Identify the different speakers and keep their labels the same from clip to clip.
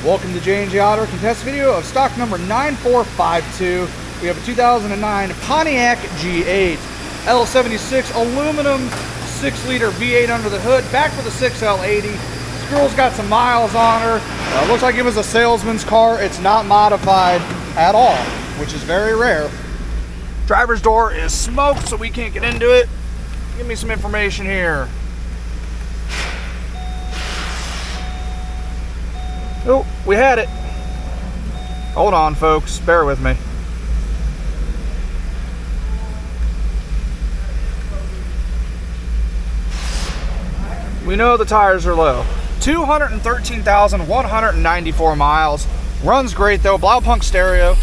Speaker 1: Welcome to J&J Auto Wrecking test video of stock number 9452. We have a 2009 Pontiac G8 L76 aluminum 6-liter V8 under the hood, back for the 6.0L L76. This girl's got some miles on her. Looks like it was a salesman's car. It's not modified at all, which is very rare. Driver's door is smoked, so we can't get into it. Give me some information here. Oh, we had it. Hold on, folks. Bear with me. We know the tires are low. 213,194 miles. Runs great though. Blaupunk stereo.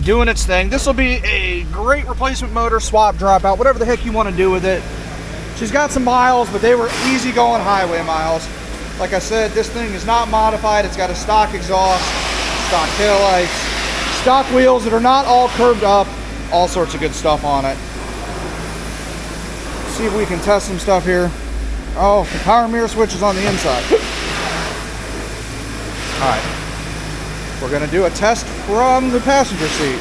Speaker 1: Doing its thing. This will be a great replacement motor, swap, dropout, whatever the heck you want to do with it. She's got some miles, but they were easy going highway miles. Like I said, this thing is not modified. It's got a stock exhaust, stock taillights, stock wheels that are not all curved up, all sorts of good stuff on it. Let's see if we can test some stuff here. Oh, the power mirror switch is on the inside. All right, we're gonna do a test from the passenger seat.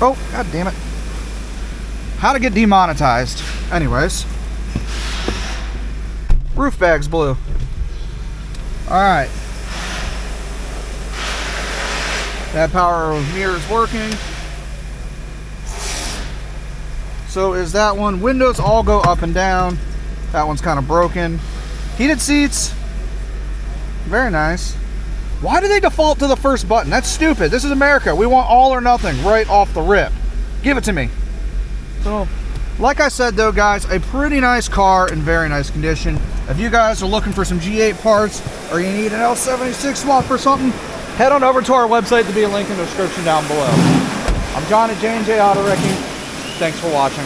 Speaker 1: Oh, god damn it. How to get demonetized. Anyways. Roof bag's blue. Alright. That power mirror is working. So is that one. Windows all go up and down. That one's kind of broken. Heated seats. Very nice. Why do they default to the first button? That's stupid. This is America. We want all or nothing right off the rip. Give it to me. So, like I said though, guys, a pretty nice car in very nice condition. If you guys are looking for some G8 parts or you need an L76 swap or something, head on over to our website. There'll be a link in the description down below. I'm John at J&J Auto Wrecking. Thanks for watching.